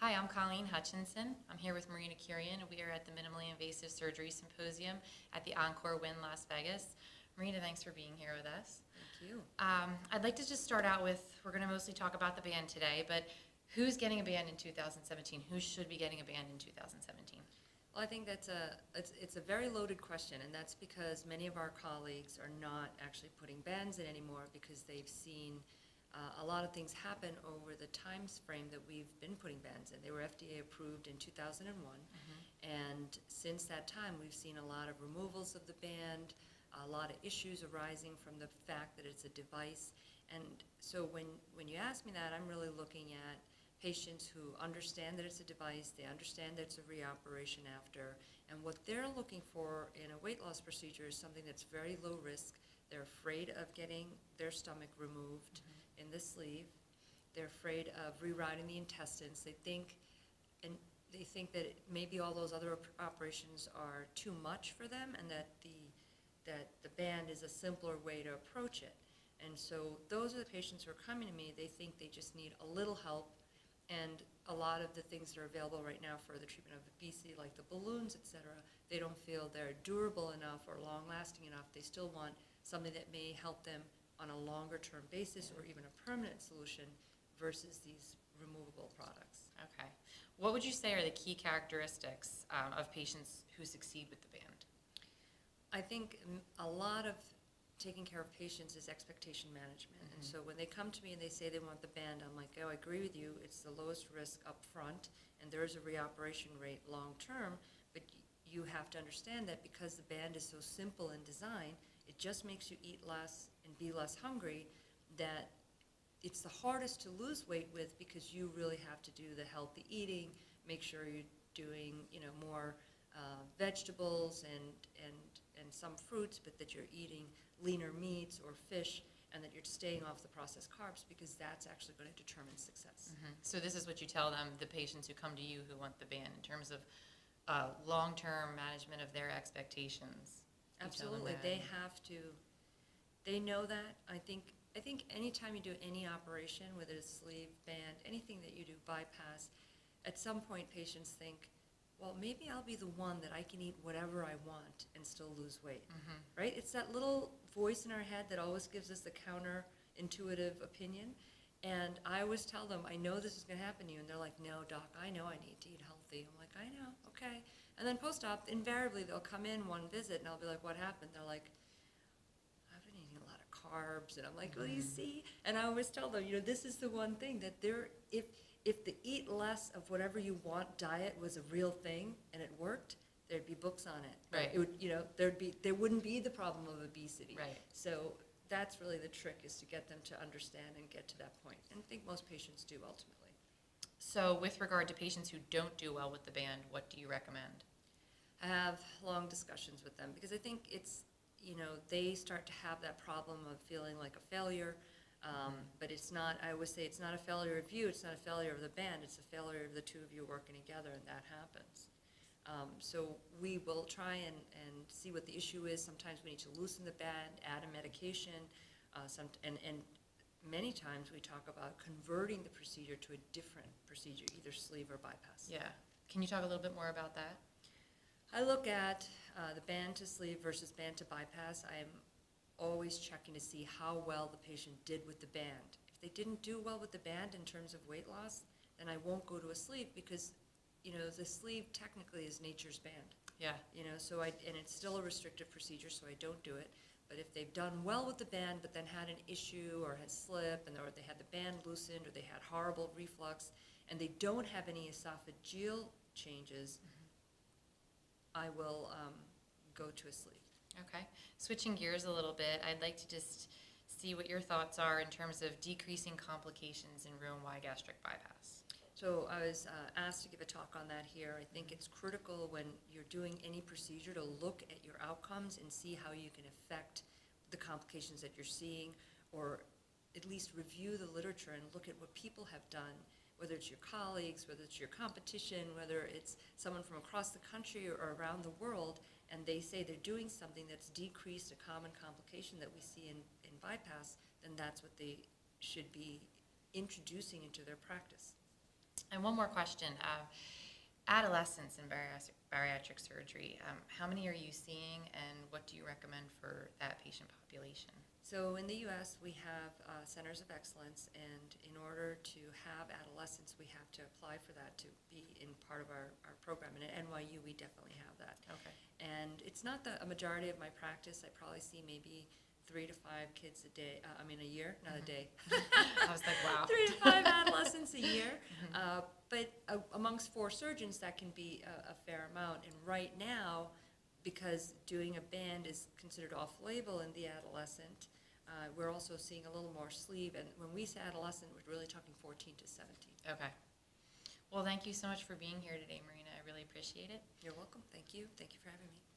Hi, I'm Colleen Hutchinson. I'm here with Marina Kurian. We are at the Minimally Invasive Surgery Symposium at the Encore Wynn Las Vegas. Marina, thanks for being here with us. Thank you. I'd like to just start out with, we're going to mostly talk about the band today, but who's getting a band in 2017? Who should be getting a band in 2017? Well, I think it's a very loaded question, and that's because many of our colleagues are not actually putting bands in anymore because they've seen a lot of things happen over the time frame that we've been putting bands in. They were FDA approved in 2001, and since that time we've seen a lot of removals of the band, a lot of issues arising from the fact that it's a device. And so when you ask me that, I'm really looking at patients who understand that it's a device, they understand that it's a reoperation after, and what they're looking for in a weight loss procedure is something that's very low risk. They're afraid of getting their stomach removed in the sleeve. They're afraid of rewriting the intestines. They think that maybe all those other operations are too much for them, and that the band is a simpler way to approach it. And so those are the patients who are coming to me. They think they just need a little help, and a lot of the things that are available right now for the treatment of obesity, like the balloons, etc., they don't feel they're durable enough or long-lasting enough. They still want something that may help them on a longer-term basis or even a permanent solution versus these removable products. Okay. What would you say are the key characteristics of patients who succeed with the band? I think a lot of taking care of patients is expectation management. And so when they come to me and they say they want the band, I'm like, oh, I agree with you. It's the lowest risk up front, and there is a reoperation rate long term, but you have to understand that because the band is so simple in design, it just makes you eat less and be less hungry, that it's the hardest to lose weight with because you really have to do the healthy eating, make sure you're doing more vegetables and some fruits, but that you're eating leaner meats or fish, and that you're staying off the processed carbs, because that's actually going to determine success. So this is what you tell them, the patients who come to you who want the band, in terms of long-term management of their expectations. Absolutely. They have to, they know that. I think anytime you do any operation, whether it's sleeve, band, anything that you do, bypass, at some point patients think, well, maybe I'll be the one that I can eat whatever I want and still lose weight, right? It's that little voice in our head that always gives us the counterintuitive opinion. And I always tell them, I know this is going to happen to you. And they're like, no, doc, I know I need to eat healthy. I'm like, I know, okay. And then post-op, invariably, they'll come in one visit, and I'll be like, what happened? They're like, I've been eating a lot of carbs. And I'm like, well, you see? And I always tell them, this is the one thing that if the eat less of whatever you want diet was a real thing and it worked, there'd be books on it. Right. It would, there wouldn't be the problem of obesity. Right. So that's really the trick, is to get them to understand and get to that point. And I think most patients do ultimately. So with regard to patients who don't do well with the band, what do you recommend? I have long discussions with them, because I think it's, they start to have that problem of feeling like a failure. But it's not, I always say, it's not a failure of you, it's not a failure of the band, it's a failure of the two of you working together, and that happens. So we will try and see what the issue is. Sometimes we need to loosen the band, add a medication, and many times we talk about converting the procedure to a different procedure, either sleeve or bypass. Yeah. Can you talk a little bit more about that? I look at the band to sleeve versus band to bypass. I'm always checking to see how well the patient did with the band. If they didn't do well with the band in terms of weight loss, then I won't go to a sleeve, because the sleeve technically is nature's band. Yeah. So and it's still a restrictive procedure, so I don't do it. But if they've done well with the band but then had an issue or had slip, or they had the band loosened, or they had horrible reflux, and they don't have any esophageal changes, I will go to a sleeve. Okay. Switching gears a little bit, I'd like to just see what your thoughts are in terms of decreasing complications in Roux-en-Y gastric bypass. So I was asked to give a talk on that here. I think it's critical when you're doing any procedure to look at your outcomes and see how you can affect the complications that you're seeing, or at least review the literature and look at what people have done, whether it's your colleagues, whether it's your competition, whether it's someone from across the country or around the world, and they say they're doing something that's decreased a common complication that we see in bypass, then that's what they should be introducing into their practice. And one more question. Adolescents in bariatric surgery, how many are you seeing, and what do you recommend for that patient population? So in the U.S., we have centers of excellence, and in order to have adolescents, we have to apply for that to be in part of our program. And at NYU, we definitely have that. Okay. And it's not a majority of my practice. I probably see maybe 3 to 5 kids a day, a year, not a day. I was like, wow. 3 to 5 adolescents a year. But amongst 4 surgeons, that can be a fair amount. And right now, because doing a band is considered off-label in the adolescent, we're also seeing a little more sleeve. And when we say adolescent, we're really talking 14 to 17. Okay. Well, thank you so much for being here today, Marina. I really appreciate it. You're welcome. Thank you. Thank you for having me.